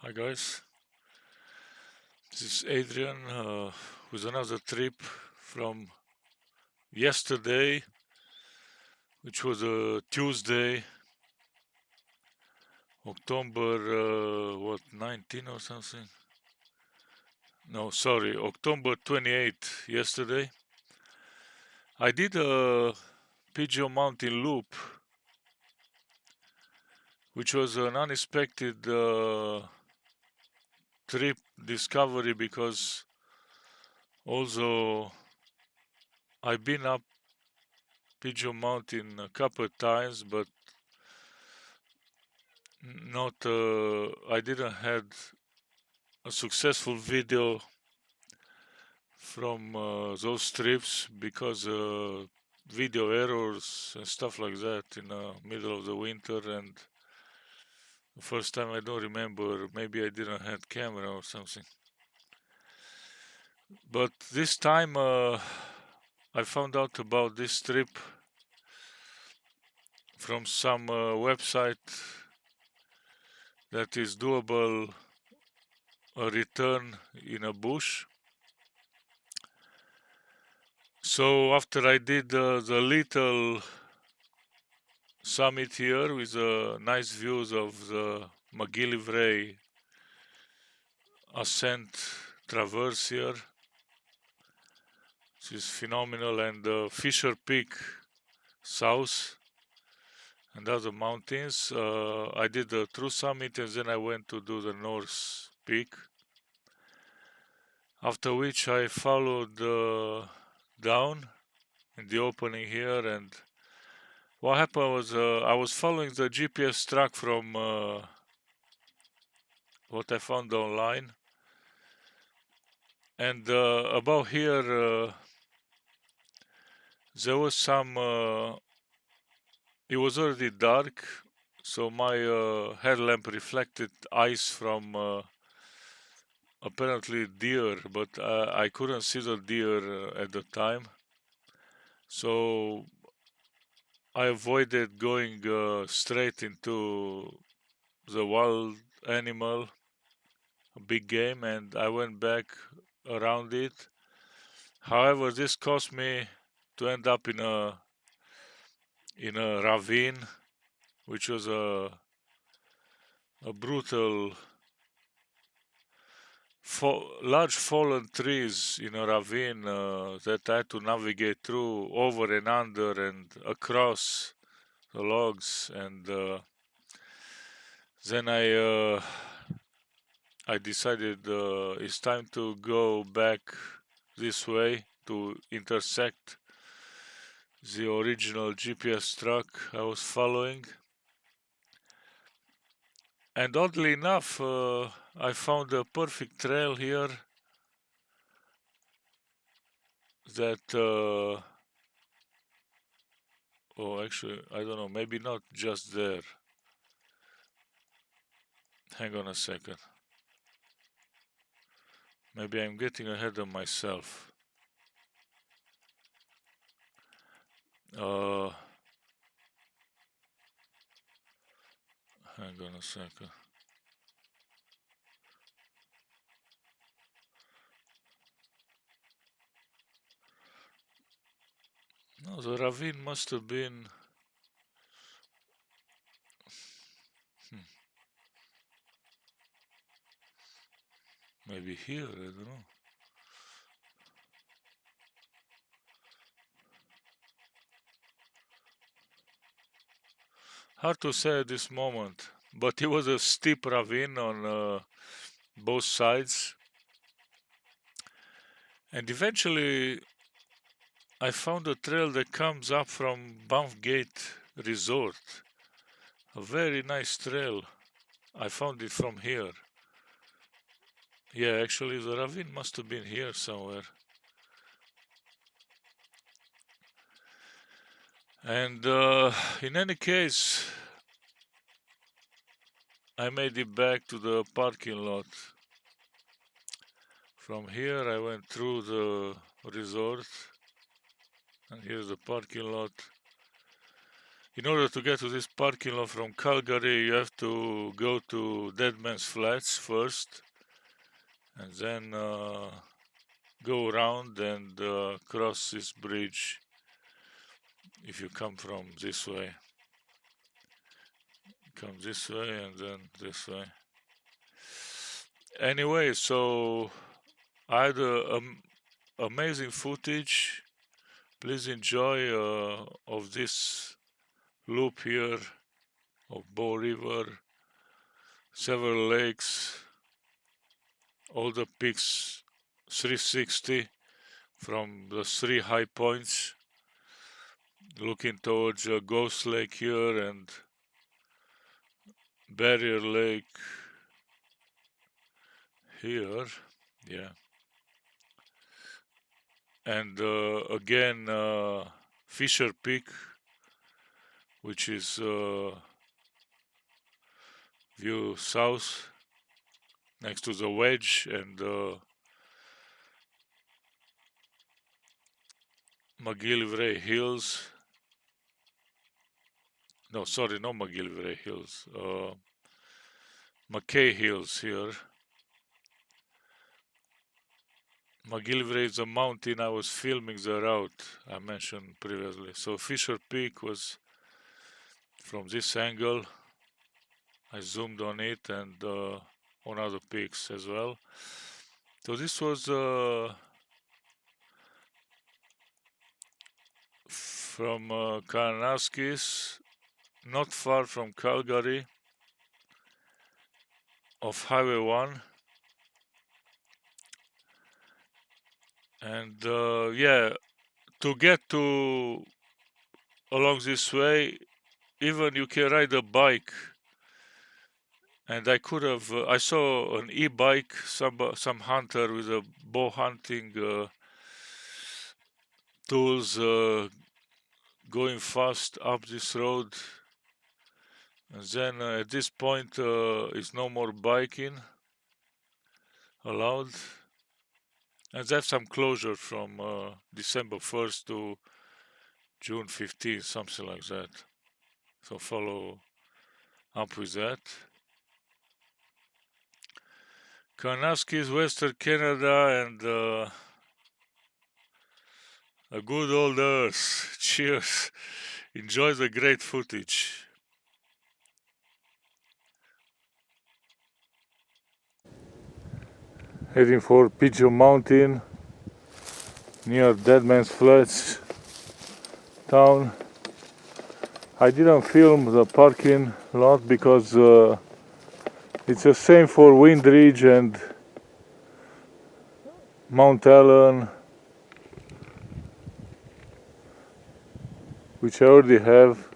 Hi guys, this is Adrian with another trip from yesterday, which was a Tuesday, October 19 or something? No, sorry, October 28th yesterday. I did a Pigeon Mountain loop, which was an unexpected trip discovery because although I've been up Pigeon Mountain a couple of times, but not I didn't had a successful video from those trips because video errors and stuff like that in the middle of the winter. And the first time I don't remember, maybe I didn't have camera or something, but this time I found out about this trip from some website that is doable a return in a bush. So after I did the little summit here with nice views of the McGillivray ascent traverse here, which is phenomenal, and Fisher Peak south and other mountains. I did the true summit and then I went to do the North Peak, after which I followed down in the opening here. And what happened was I was following the GPS track from what I found online, and about here there was some it was already dark, so my headlamp reflected ice from apparently deer, but I couldn't see the deer at the time, so I avoided going straight into the wild animal, a big game, and I went back around it. However, this caused me to end up in a ravine, which was a brutal large fallen trees in a ravine that I had to navigate through, over and under and across the logs. And then I decided it's time to go back this way to intersect the original GPS track I was following. And oddly enough, I found a perfect trail here that, oh, actually, I don't know, maybe not just there. Hang on a second. Maybe I'm getting ahead of myself. Hang on a second. No, the ravine must have been... maybe here, I don't know. Hard to say at this moment, but it was a steep ravine on both sides. And eventually I found a trail that comes up from Banff Gate Resort. A very nice trail. I found it from here. Yeah, actually the ravine must have been here somewhere. And in any case, I made it back to the parking lot. From here I went through the resort, and here's the parking lot. In order to get to this parking lot from Calgary, you have to go to Dead Man's Flats first, and then go around and cross this bridge if you come from this way. Come this way and then this way. Anyway, so I had amazing footage. Please enjoy of this loop here of Bow River, several lakes, all the peaks, 360 from the 3 high points, looking towards Ghost Lake here and Barrier Lake here, yeah. And again, Fisher Peak, which is view south next to the Wedge, and McGillivray Hills. No, sorry, not McGillivray Hills. McKay Hills here. McGillivray is a mountain I was filming the route I mentioned previously. So Fisher Peak was from this angle. I zoomed on it and on other peaks as well. So this was from Kananaskis, not far from Calgary, of Highway 1. And yeah, to get to along this way, even you can ride a bike. And I could have, I saw an e-bike, some hunter with a bow hunting tools going fast up this road. And then at this point, is no more biking allowed. And they have some closure from December 1st to June 15th, something like that. So follow up with that. Kananaskis, Western Canada, and a good old earth. Cheers. Enjoy the great footage. Heading for Pigeon Mountain, near Dead Man's Flats town. I didn't film the parking lot because it's the same for Windridge and Mount Allen, which I already have.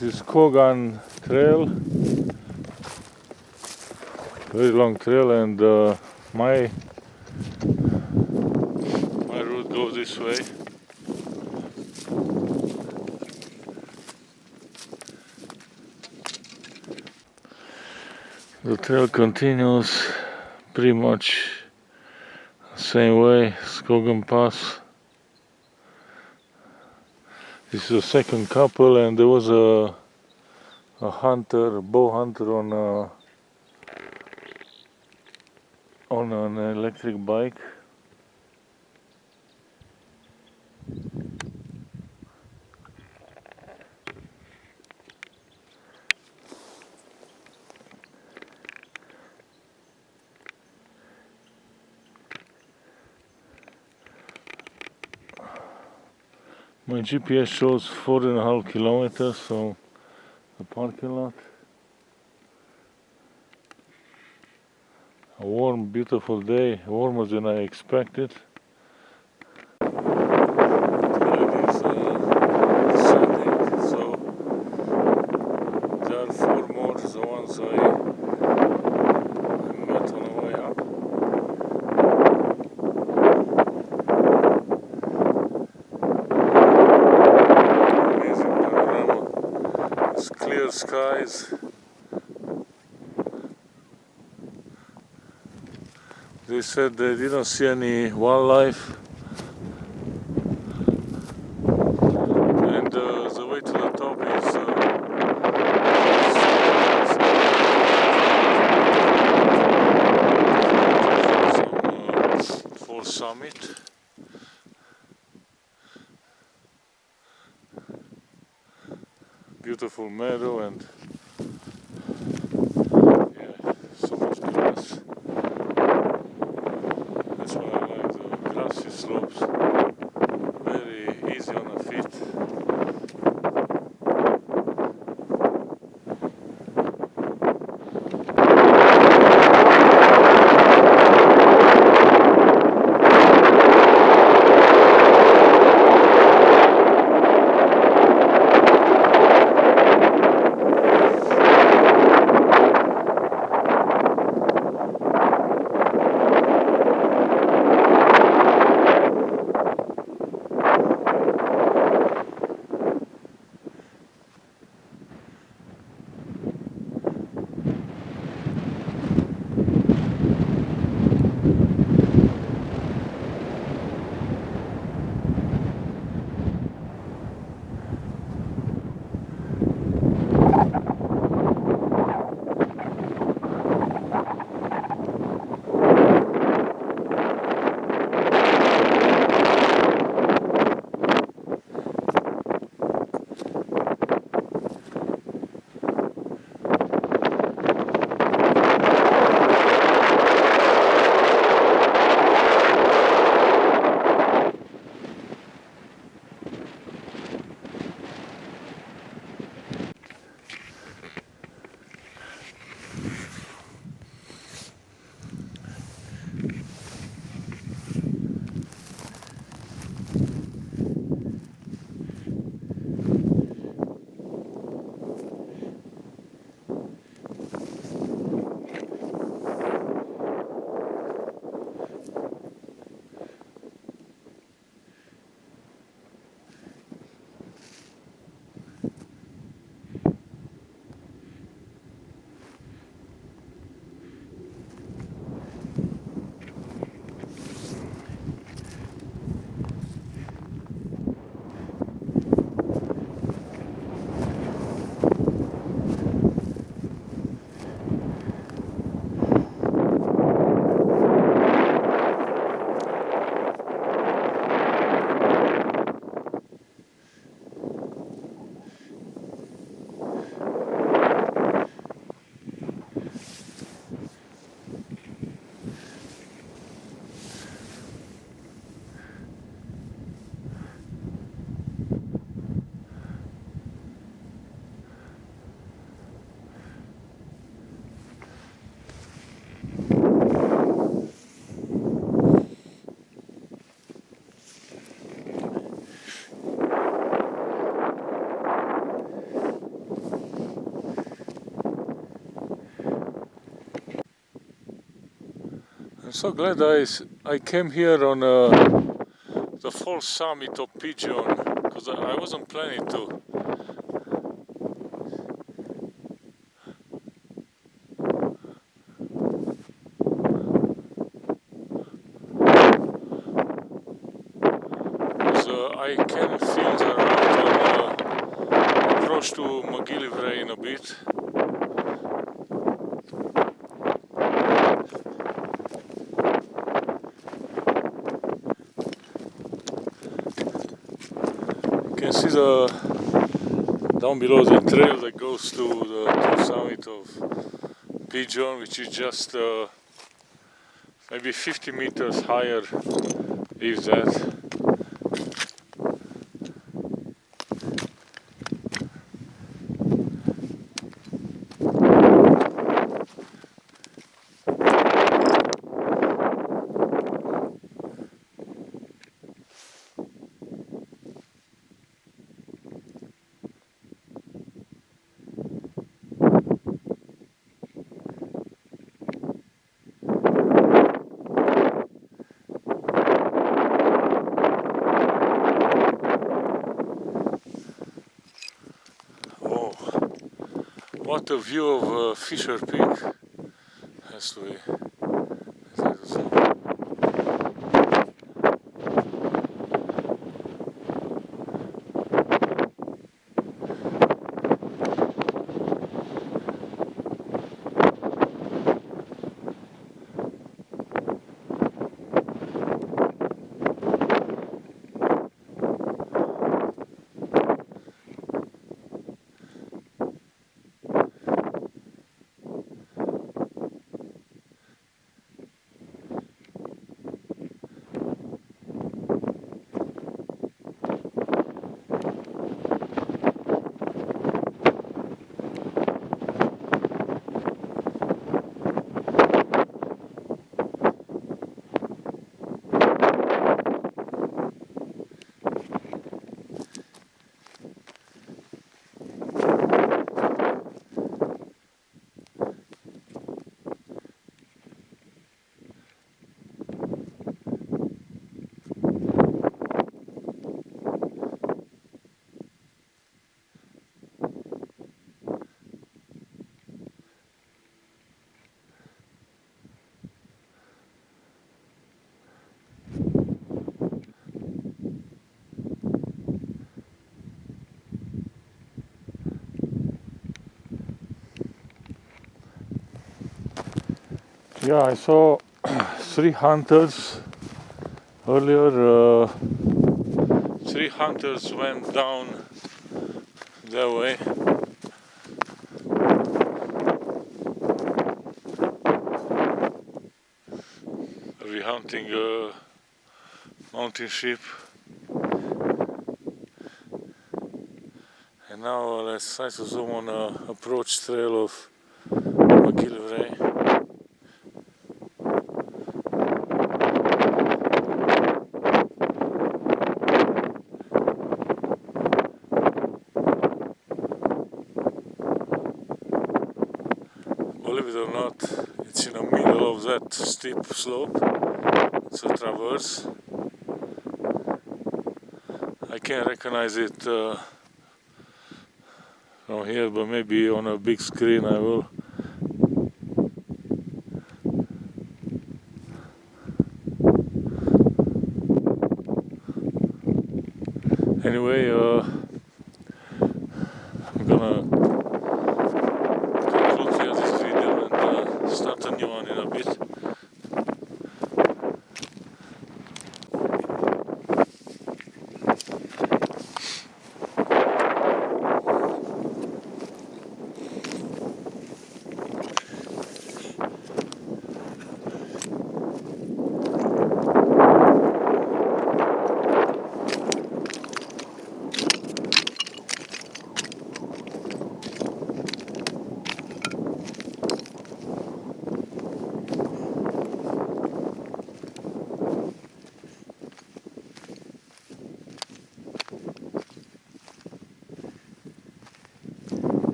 This is Kogan Trail, very long trail, and my route goes this way. The trail continues pretty much the same way, Skogan Pass. This is the second couple, and there was a bow hunter on an electric bike. My GPS shows 4.5 kilometers, so the parking lot. A warm, beautiful day, warmer than I expected. It is Sunday, so there are 4 more, the ones I met on the way up. Amazing panorama, it's clear skies. They said they didn't see any wildlife, and the way to the top is some false summit. Beautiful meadow and yeah, so much grass. That's why I like the grassy slopes. Very easy on the feet. I'm so glad I came here on the false summit of Pigeon, because I wasn't planning to. Because I can feel the route on approach to McGillivray in a bit. You can see down below the trail that goes to the summit of Pigeon, which is just maybe 50 meters higher, if that. What a view of Fisher Peak has to be. Yeah, I saw 3 hunters earlier. 3 hunters went down that way. We're hunting a mountain sheep. And now let's try to zoom on an approach trail of McGillivray. Believe it or not, it's in the middle of that steep slope. It's a traverse. I can't recognize it from here, but maybe on a big screen I will. Anyway, I'm gonna conclude here this video and start a new one in a bit.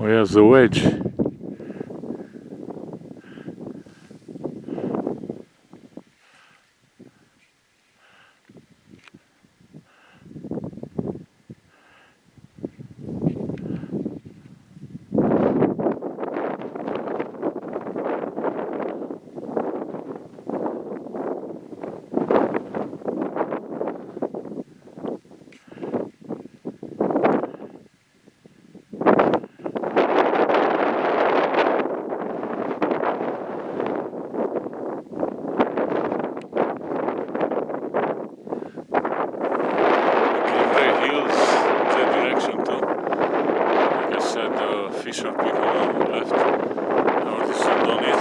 Oh, here's the wedge. Fisher people on the left. Now this is done it.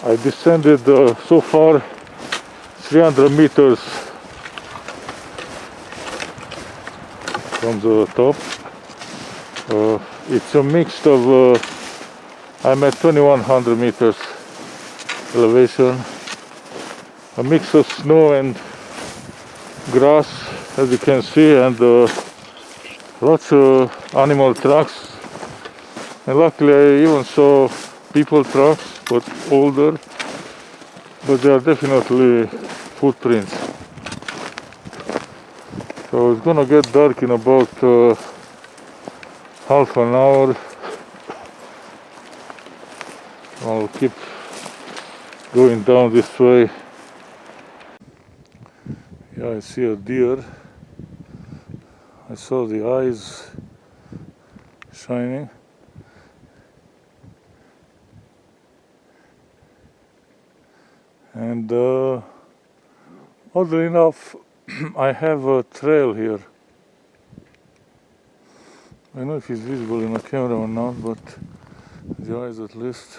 I descended so far 300 meters from the top. It's a mix of I'm at 2100 meters elevation, a mix of snow and grass, as you can see, and lots of animal tracks, and luckily I even saw people tracks, but older, but they are definitely footprints. So it's gonna get dark in about half an hour. I'll keep going down this way. Yeah, I see a deer. I saw the eyes shining. And oddly enough, I have a trail here. I don't know if it's visible in the camera or not, but the eyes at least.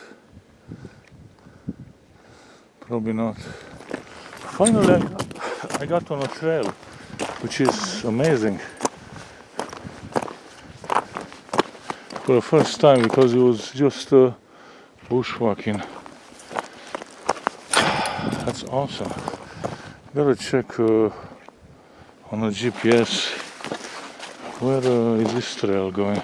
Probably not. Finally, I got on a trail, which is amazing. For the first time, because it was just bushwhacking. That's awesome. Gotta check on the GPS where is this trail going.